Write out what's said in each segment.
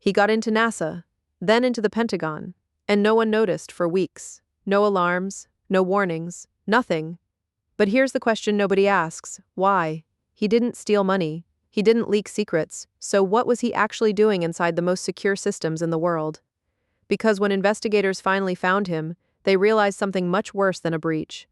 He got into NASA, then into the Pentagon, and no one noticed for weeks. No alarms, no warnings, nothing. But here's the question nobody asks: why? He didn't steal money. He didn't leak secrets. So what was he actually doing inside the most secure systems in the world? Because when investigators finally found him, they realized something much worse than a breach.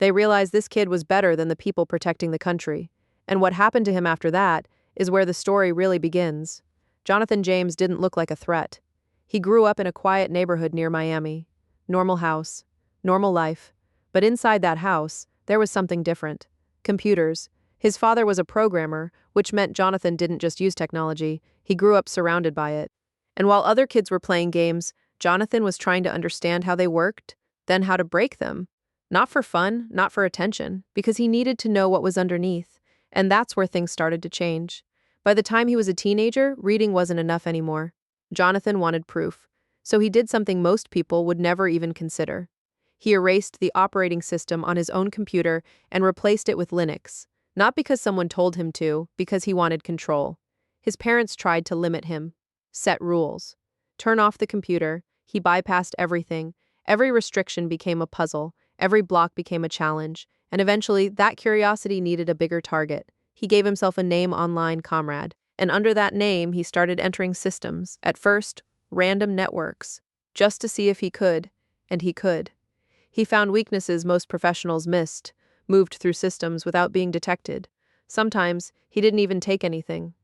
They realized this kid was better than the people protecting the country. And what happened to him after that is where the story really begins. Jonathan James didn't look like a threat. He grew up in a quiet neighborhood near Miami. Normal house, normal life. But inside that house, there was something different. Computers. His father was a programmer, which meant Jonathan didn't just use technology, he grew up surrounded by it. And while other kids were playing games, Jonathan was trying to understand how they worked, then how to break them. Not for fun, not for attention, because he needed to know what was underneath. And that's where things started to change. By the time he was a teenager, reading wasn't enough anymore. Jonathan wanted proof. So he did something most people would never even consider. He erased the operating system on his own computer and replaced it with Linux. Not because someone told him to, because he wanted control. His parents tried to limit him. Set rules. Turn off the computer. He bypassed everything. Every restriction became a puzzle. Every block became a challenge. And eventually, that curiosity needed a bigger target. He gave himself a name online, Comrade. And under that name, he started entering systems. At first, random networks. Just to see if he could. And he could. He found weaknesses most professionals missed. Moved through systems without being detected. Sometimes, he didn't even take anything.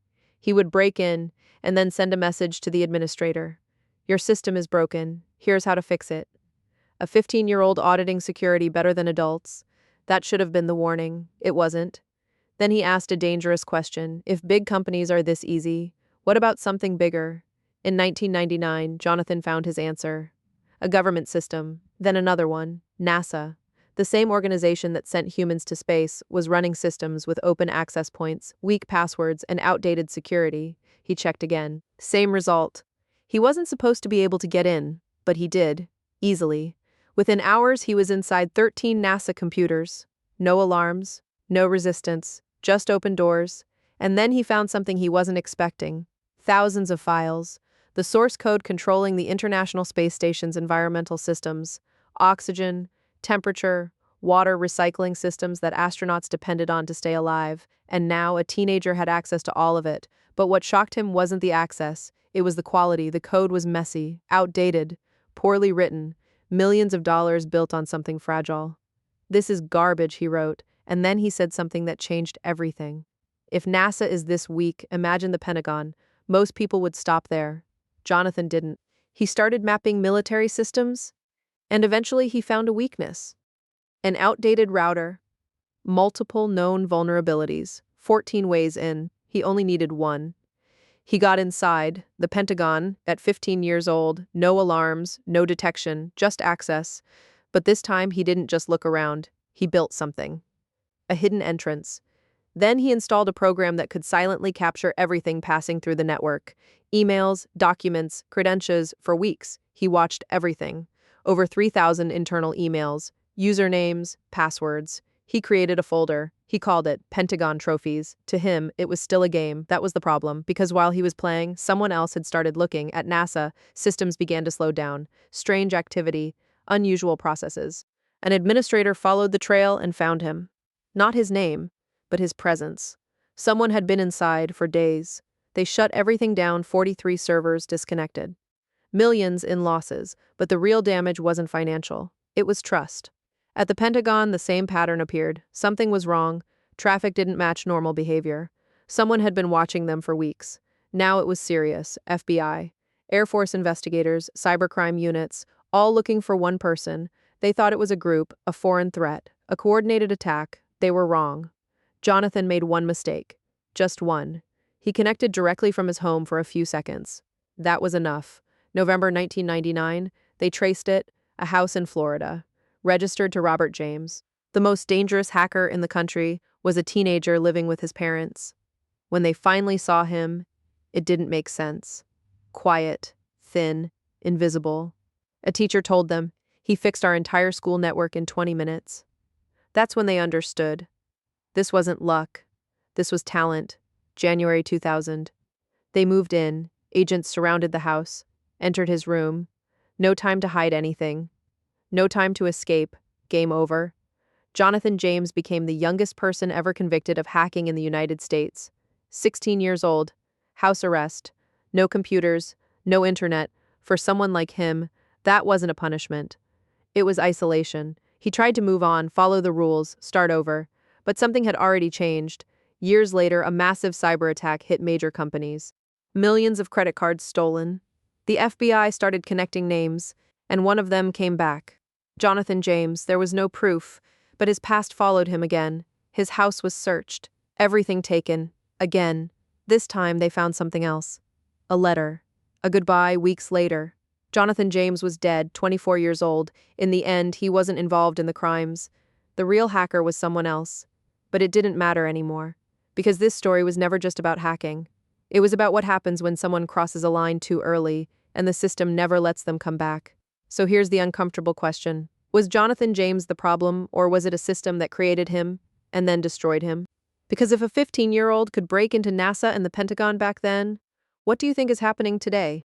He would break in and then send a message to the administrator. Your system is broken. Here's how to fix it. A 15-year-old auditing security better than adults. That should have been the warning. It wasn't. Then he asked a dangerous question. If big companies are this easy, what about something bigger? In 1999, Jonathan found his answer. A government system, then another one, NASA. The same organization that sent humans to space was running systems with open access points, weak passwords, and outdated security. He checked again. Same result. He wasn't supposed to be able to get in, but he did. Easily. Within hours, he was inside 13 NASA computers. No alarms, no resistance, just open doors. And then he found something he wasn't expecting. Thousands of files. The source code controlling the International Space Station's environmental systems. Oxygen, temperature, water recycling systems that astronauts depended on to stay alive. And now a teenager had access to all of it. But what shocked him wasn't the access. It was the quality. The code was messy, outdated, poorly written. Millions of dollars built on something fragile. This is garbage, he wrote. And then he said something that changed everything. If NASA is this weak, imagine the Pentagon. Most people would stop there. Jonathan didn't. He started mapping military systems, and eventually he found a weakness. An outdated router. Multiple known vulnerabilities. 14 ways in. He only needed one. He got inside, the Pentagon, at 15 years old, no alarms, no detection, just access. But this time he didn't just look around, he built something. A hidden entrance. Then he installed a program that could silently capture everything passing through the network. Emails, documents, credentials. For weeks, he watched everything. Over 3,000 internal emails, usernames, passwords. He created a folder. He called it Pentagon Trophies. To him, it was still a game. That was the problem, because while he was playing, someone else had started looking. At NASA, systems began to slow down. Strange activity, unusual processes. An administrator followed the trail and found him. Not his name, but his presence. Someone had been inside for days. They shut everything down, 43 servers disconnected. Millions in losses, but the real damage wasn't financial. It was trust. At the Pentagon, the same pattern appeared. Something was wrong. Traffic didn't match normal behavior. Someone had been watching them for weeks. Now it was serious. FBI, Air Force investigators, cybercrime units, all looking for one person. They thought it was a group, a foreign threat, a coordinated attack. They were wrong. Jonathan made one mistake. Just one. He connected directly from his home for a few seconds. That was enough. November 1999, they traced it, a house in Florida. Registered to Robert James. The most dangerous hacker in the country was a teenager living with his parents. When they finally saw him, it didn't make sense. Quiet, thin, invisible. A teacher told them, he fixed our entire school network in 20 minutes. That's when they understood. This wasn't luck. This was talent. January 2000. They moved in. Agents surrounded the house, entered his room. No time to hide anything. No time to escape. Game over. Jonathan James became the youngest person ever convicted of hacking in the United States. 16 years old. House arrest. No computers. No internet. For someone like him, that wasn't a punishment. It was isolation. He tried to move on, follow the rules, start over. But something had already changed. Years later, a massive cyber attack hit major companies. Millions of credit cards stolen. The FBI started connecting names, and one of them came back. Jonathan James. There was no proof, but his past followed him again. His house was searched. Everything taken. Again. This time they found something else. A letter. A goodbye weeks later. Jonathan James was dead, 24 years old. In the end, he wasn't involved in the crimes. The real hacker was someone else. But it didn't matter anymore. Because this story was never just about hacking. It was about what happens when someone crosses a line too early, and the system never lets them come back. So here's the uncomfortable question. Was Jonathan James the problem, or was it a system that created him and then destroyed him? Because if a 15-year-old could break into NASA and the Pentagon back then, what do you think is happening today?